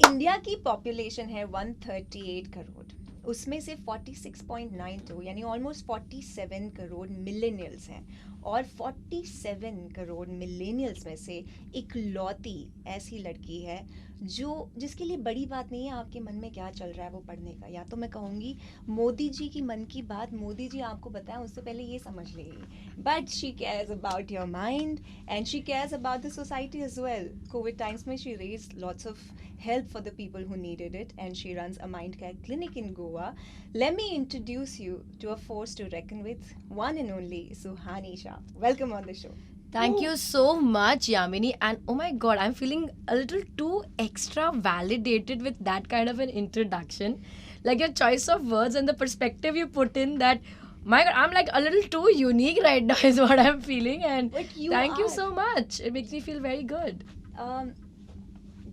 India की population है 138 करोड़, उसमें से 46.92 यानी ऑलमोस्ट 47 करोड़ मिलेनियल्स हैं, और 47 करोड़ मिलेनियल्स में से इकलौती ऐसी लड़की है जिसके लिए बड़ी बात नहीं है आपके मन में क्या चल रहा है वो पढ़ने का। या तो मैं कहूँगी मोदी जी की मन की बात मोदी जी आपको बताएं उससे पहले ये समझ लेगी, but she cares about your mind and she cares about the society as well. COVID times में she raise lots of help for the people who needed it, and she runs a mind care clinic in Goa. Let me introduce you to a force to reckon with, one and only Suhani Shah. Welcome on the show. Thank you so much, Yamini. And oh my god, I'm feeling a little too extra validated with that kind of an introduction. Like your choice of words and the perspective you put in that, my god, I'm like a little too unique right now, is what I'm feeling. And thank you so much. It makes me feel very good.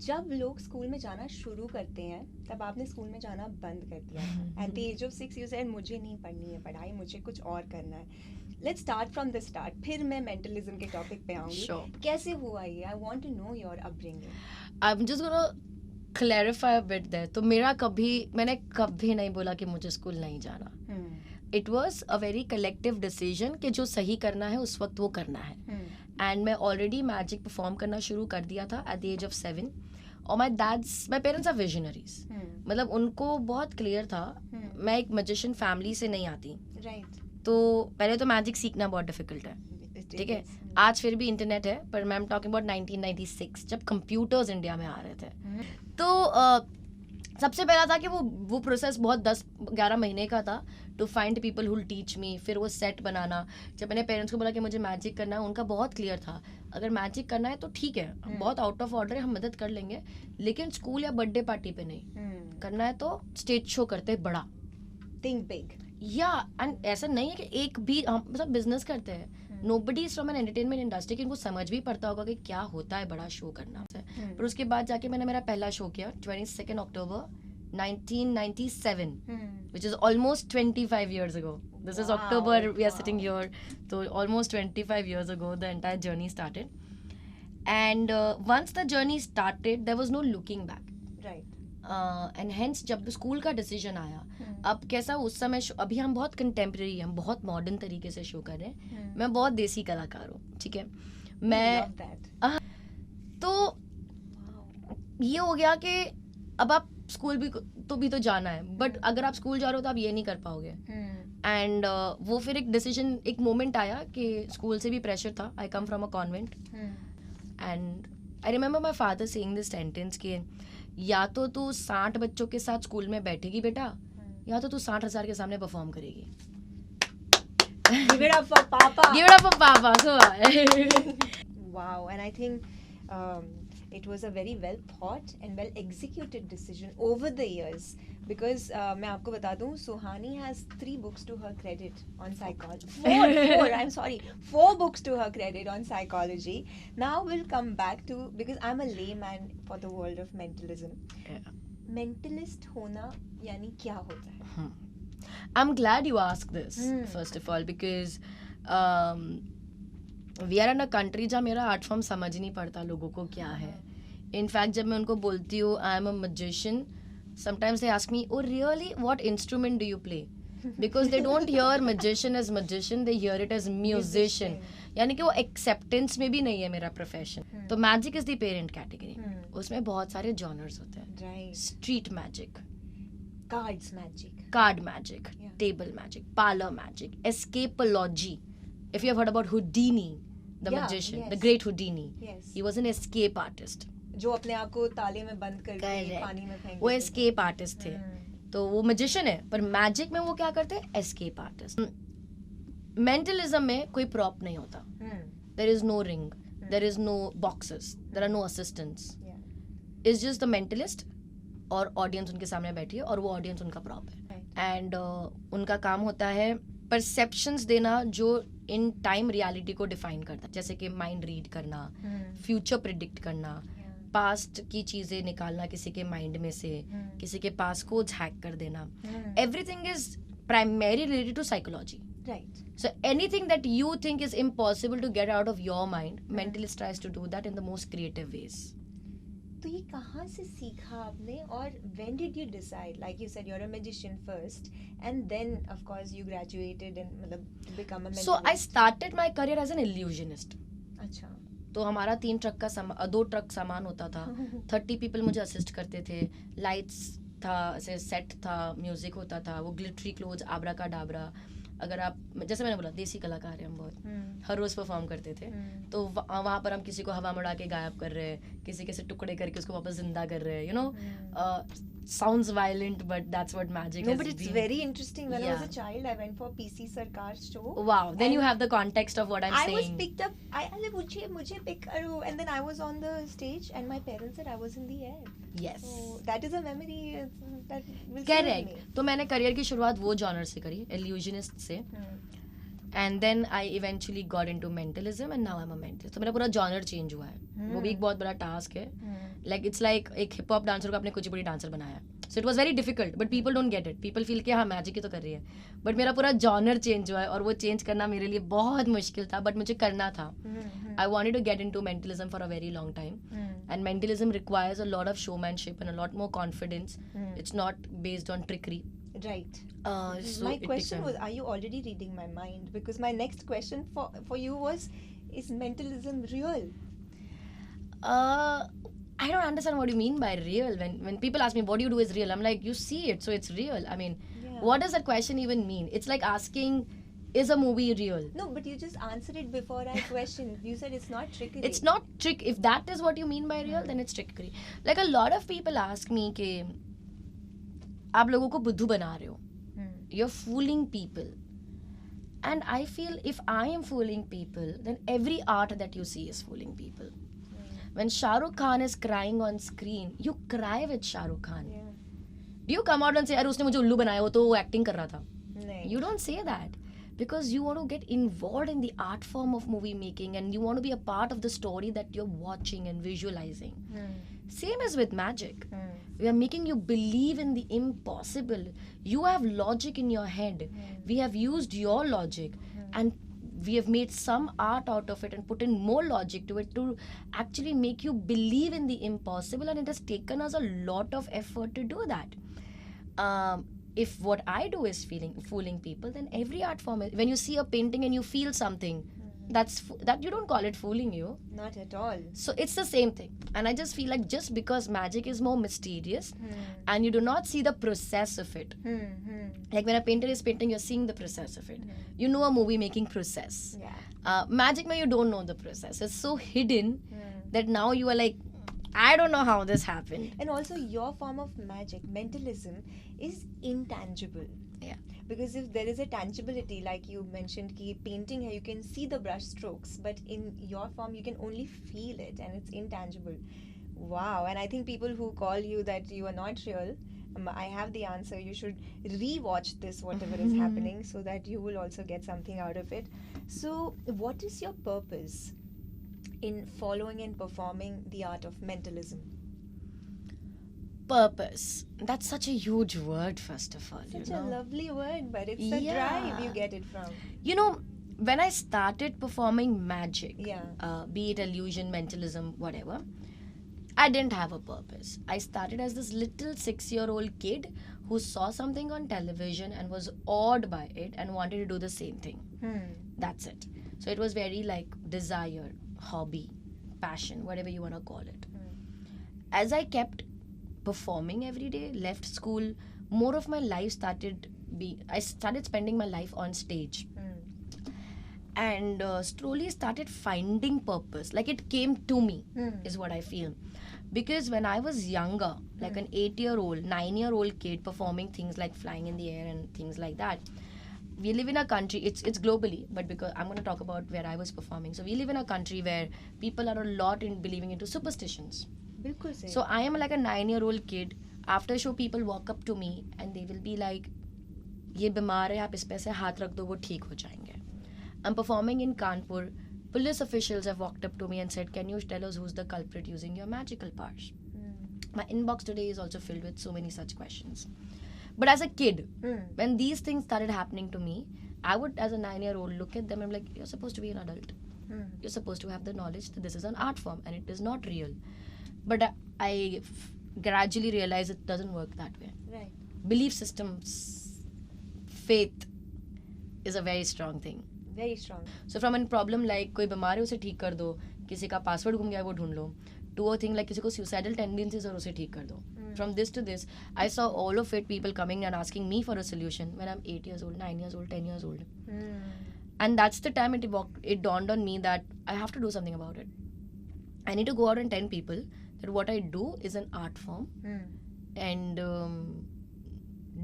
जब लोग school में जाना शुरू करते हैं तब आपने school में जाना बंद कर दिया था। At the age of 6 you said मुझे नहीं पढ़नी है पढ़ाई, मुझे कुछ और करना है। Let's start from the start, फिर मैं मेंटलिज्म के टॉपिक पे आऊंगी। Sure. कैसे हुआ ये? I want to know your upbringing. I'm just gonna clarify a bit there. तो मैंने कभी नहीं बोला कि मुझे स्कूल नहीं जाना. It was a very collective decision कि जो सही करना है उस वक्त वो करना है. And मैं already मैजिक परफॉर्म करना शुरू कर दिया था at the age of 7. और my parents are visionaries. मतलब उनको बहुत क्लियर था मैं एक magician फैमिली से नहीं आती. राइट। तो पहले तो मैजिक सीखना बहुत डिफिकल्ट है, ठीक है। आज फिर भी इंटरनेट है, पर मैं टॉकिंग अबाउट 1996 जब कंप्यूटर्स इंडिया में आ रहे थे। तो सबसे पहला था कि वो प्रोसेस बहुत 10-11 महीने का था to find people who will teach me. फिर वो सेट बनाना। जब मैंने पेरेंट्स को बोला कि मुझे मैजिक करना है, उनका बहुत क्लियर था अगर मैजिक करना है तो ठीक है, बहुत आउट ऑफ ऑर्डर है, हम मदद कर लेंगे, लेकिन स्कूल या बर्थडे पार्टी पे नहीं करना है। तो स्टेज शो करते बड़ा, थिंक बिग। या एंड ऐसा नहीं है कि एक भी हम मतलब बिजनेस करते हैं, nobody is from an entertainment industry कि इनको समझ भी पड़ता होगा कि क्या होता है बड़ा शो करना। पर उसके बाद जाके मैंने मेरा पहला शो किया 22 अक्टूबर 1997, which is almost 25 years ago. This is October, we are sitting here. So almost 25 years ago, the entire journey started. And once the journey started, there was no looking back. Right. And hence जब school का decision आया, अब कैसा उस समय अभी हम बहुत कंटेम्प्रेरी, हम बहुत मॉडर्न तरीके से शो कर रहे हैं। मैं बहुत देसी कलाकार हूँ, ठीक है। मैं तो ये हो गया कि अब आप स्कूल भी तो जाना है, बट अगर आप स्कूल जा रहे हो तो आप ये नहीं कर पाओगे। एंड वो फिर एक डिसीजन, एक मोमेंट आया कि स्कूल से भी प्रेशर था। I come from a convent and I remember my father saying this sentence कि या तो तू 60 बच्चों के साथ स्कूल में बैठेगी बेटा, या तो तू 60,000 के सामने परफॉर्म करेगी। Give it up for Papa. Give it up for Papa. So, wow, and I think it was a very well thought and well executed decision over the years, because मैं आपको बता दूं, Suhani has 3 books to her credit on psychology. 4 books to her credit on psychology. Now we'll come back to, because I'm a layman for the world of mentalism. Mentalist होना यानी क्या होता है? I'm glad you asked this, first of all, because we are in a country जहाँ मेरा art form समझ नहीं पड़ता लोगों को क्या है। इनफैक्ट जब मैं उनको बोलती हूँ I am a magician, sometimes they ask me, oh really, what instrument do you play? Because they don't hear magician as magician, they hear it as musician. यानी कि वो एक्सेप्टेंस में भी नहीं है मेरा प्रोफेशन। तो magic is the parent category, उसमें बहुत सारे जॉनर्स होते हैं। Street magic, card magic, table magic, parlour magic, escapology. If you have heard about Houdini, the magician, the great Houdini, he was an escape artist. जो अपने आप को ताले में बंद करके पानी में फेंक, वो escape artist थे। तो वो magician है, पर magic में वो क्या करते हैं? escape artist. Mentalism में कोई prop नहीं होता. There is no ring, there is no boxes, there are no assistants. It's just the mentalist और audience उनके सामने बैठी है और वो audience उनका prop है। And उनका काम होता है परसेप्शंस देना जो इन टाइम रियलिटी को डिफाइन करता है, जैसे कि माइंड रीड करना, फ्यूचर प्रिडिक्ट करना, पास्ट की चीजें निकालना किसी के माइंड में से, किसी के पास कोड्स हैक कर देना। Everything is primary related to psychology, right. So anything that you think is impossible to get out of your mind, mentalist tries to do that in the most creative ways. तो ये कहाँ से सीखा आपने और when did you decide, like you said you're a magician first and then of course you graduated and मतलब to become a mentalist. So I started my career as an illusionist. अच्छा. तो हमारा 2 ट्रक सामान होता था 30 people मुझे assist करते थे लाइट्स था ऐसे सेट था म्यूजिक होता था वो ग्लिटरी क्लोथ्स आबरा का डाबरा अगर आप जैसे मैंने बोला देसी कलाकार हैं हम बहुत हर रोज परफॉर्म करते थे तो वहाँ पर हम किसी को हवा में उड़ा के गायब कर रहे हैं किसी के टुकड़े करके उसको वापस जिंदा कर रहे हैं you know sounds violent but that's what magic no has but it's been. very interesting. When I was a child I went for PC Sarkar's show. Wow, then you have the context of what I'm saying. I was picked up मुझे pick करो and then I was on the stage and my parents said I was in the air. Yes, so that is a memory that will correct. तो मैंने career की शुरुआत वो genre से करी illusionist से and then I eventually got into mentalism and now I'm a mentalist. तो मेरा पूरा जॉनर चेंज हुआ है वो भी एक बहुत बड़ा टास्क है like it's like एक हिप हॉप डांसर को आपने कुचिपुड़ी डांसर बनाया so it was very difficult but people don't get it. people feel कि हाँ मैजिक ही तो कर रही है but मेरा पूरा जॉनर चेंज हुआ है और वो चेंज करना मेरे लिए बहुत मुश्किल था but मुझे करना था. I wanted to get into mentalism for a very long time and mentalism requires a lot of showmanship and a lot more confidence. It's not based on trickery. Right. So my question was, are you already reading my mind? Because my next question for you was, is mentalism real? I don't understand what you mean by real. When people ask me, what do you do is real? I'm like, you see it, so it's real. I mean, what does that question even mean? It's like asking, is a movie real? No, but you just answered it before I questioned. You said it's not trickery. It's not trick. If that is what you mean by real, then it's trickery. Like a lot of people ask me कि आप लोगों को बुद्धू बना रहे हो. You're fooling people. And I feel if I am fooling people, then every art that you see is fooling people. When Shah Rukh Khan is crying on screen, you cry with Shah Rukh Khan. Yeah. Do you come out and say, अरे उसने मुझे उल्लू बनाया वो तो वो acting कर रहा था? नहीं. You don't say that. Because you want to get involved in the art form of movie making and you want to be a part of the story that you're watching and visualizing. Same as with magic. We are making you believe in the impossible. You have logic in your head. We have used your logic and we have made some art out of it and put in more logic to it to actually make you believe in the impossible, and it has taken us a lot of effort to do that. If what I do is fooling people, then every art form is, when you see a painting and you feel something, that you don't call it fooling you. Not at all. So it's the same thing. And I just feel like just because magic is more mysterious and you do not see the process of it. Like when a painter is painting, you're seeing the process of it. You know a movie making process. Yeah. Magic, you don't know the process. It's so hidden that now you are like, I don't know how this happened. And also your form of magic, mentalism, is intangible. Yeah. Because if there is a tangibility, like you mentioned, ki painting hai, you can see the brush strokes, but in your form you can only feel it and it's intangible. Wow. And I think people who call you that you are not real, I have the answer. You should re-watch this, whatever is happening, so that you will also get something out of it. So what is your purpose in following and performing the art of mentalism? Purpose. That's such a huge word, first of all. Such a lovely word, but it's the drive you get it from. You know, when I started performing magic, Yeah. Be it illusion, mentalism, whatever, I didn't have a purpose. I started as this little 6-year-old kid who saw something on television and was awed by it and wanted to do the same thing. That's it. So it was very like desire, hobby, passion, whatever you want to call it. As I kept performing every day, left school, more of my life I started spending my life on stage. And slowly started finding purpose. Like it came to me, is what I feel. Because when I was younger, like an 8-year-old, 9-year-old kid performing things like flying in the air and things like that, we live in a country, it's globally, but because I'm going to talk about where I was performing. So we live in a country where people are a lot in believing into superstitions. So I am like a 9-year-old kid. After show, people walk up to me and they will be like, "ये बीमार है, आप इस पे से हाथ रख दो, वो ठीक हो जाएंगे." I'm performing in Kanpur. Police officials have walked up to me and said, "Can you tell us who's the culprit using your magical powers?" My inbox today is also filled with so many such questions. But as a kid, when these things started happening to me, I would, as a 9-year-old, look at them and be like, "You're supposed to be an adult. You're supposed to have the knowledge that this is an art form and it is not real." But I gradually realized it doesn't work that way. Right. Belief systems, faith is a very strong thing. Very strong. So from a problem like कोई बीमार है उसे ठीक कर दो, किसी का password गुम गया है वो ढूंढ लो, to a thing like किसी को suicidal tendencies और उसे ठीक कर दो. From this to this, I saw all of it, people coming and asking me for a solution when I'm 8 years old, 9 years old, 10 years old. And that's the time it dawned on me that I have to do something about it. I need to go out and tell people that what I do is an art form. And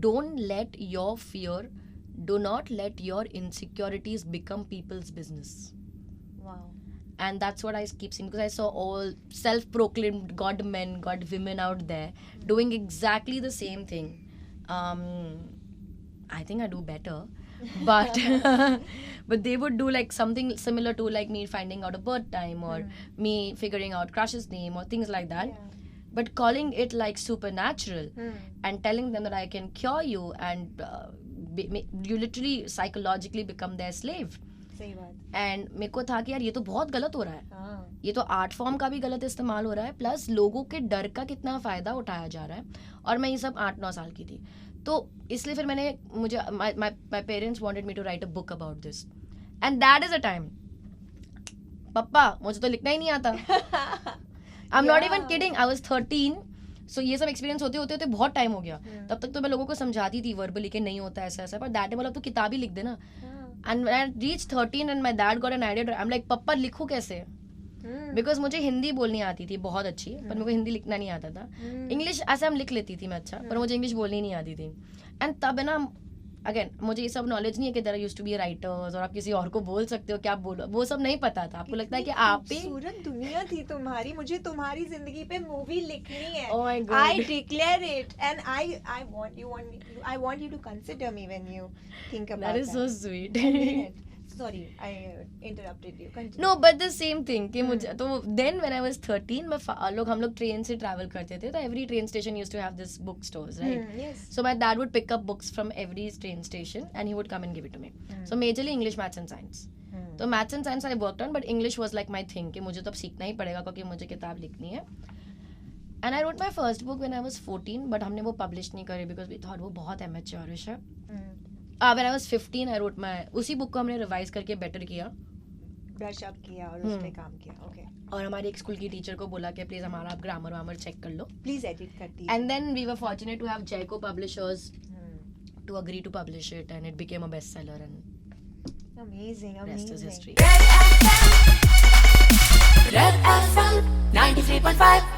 don't let your fear, do not let your insecurities become people's business. Wow. And that's what I keep seeing, because I saw all self-proclaimed god men, god women out there doing exactly the same thing. I think I do better, but but they would do like something similar to like me finding out a birth time or me figuring out crush's name or things like that. But calling it like supernatural and telling them that I can cure you, and you literally psychologically become their slave. सही बात. And मेरे को था कि यार ये तो बहुत गलत हो रहा है, ये तो आर्ट फॉर्म का भी गलत इस्तेमाल हो रहा है, प्लस लोगों के डर का कितना फ़ायदा उठाया जा रहा है. और मैं ये सब 8-9 साल की थी, तो इसलिए फिर मैंने my parents wanted me to write a book about this, and that is a time, पप्पा मुझे तो लिखना ही नहीं आता. I am not even kidding, I was 13. So ये सब एक्सपीरियंस होते होते बहुत टाइम हो गया. तब तक तो मैं लोगों को समझाती थी वर्बली कि नहीं होता ऐसा ऐसा, पर दैट मतलब तो किताब ही लिख देना. And when I reached 13 and my dad got an idea, I'm like, पप्पा लिखूं कैसे? Because मुझे हिंदी बोलनी आती थी बहुत अच्छी, पर मेरे को हिंदी लिखना नहीं आता था. इंग्लिश ऐसे हम लिख लेती थी मैं अच्छा, पर मुझे इंग्लिश बोलनी नहीं आती थी. एंड तब है ना, अगेन मुझे ये सब नॉलेज नहीं है कि there used to be writers और आप किसी और को बोल सकते हो, क्या आप बोलो, वो सब नहीं पता था. आपको लगता है कि आप ही खूबसूरत दुनिया थी तुम्हारी. मुझे तुम्हारी जिंदगी पे मूवी लिखनी है. Oh my God. I declare it, and I want you to consider me when you think about that is so sweet. I mean it. Sorry, I interrupted you. Continue. No, but the same thing कि मुझे तो then when I was 13 हम लोग train से travel करते थे, तो every train station used to have this book stores, right? Yes. So my dad would pick up books from every train station and he would come and give it to me. So majorly English, maths and science. तो maths and science I worked on, but English was like my thing कि मुझे तो अब सीखना ही पड़ेगा क्योंकि मुझे किताब लिखनी है. And I wrote my first book when I was 14, but हमने वो publish नहीं करी because we thought वो बहुत amateurish है. When I was 15, I wrote उसी बुक को हमने रिवाइज करके बेटर किया, ब्रश अप किया और उस पे काम किया. ओके. और हमारी एक स्कूल की टीचर को बोला कि प्लीज हमारा आप ग्रामर वामर चेक कर लो, प्लीज एडिट कर दीजिए. And then we were fortunate to have Jaico publishers to agree to publish it, and it became a best seller, and amazing. rest is history. Red FM 93.5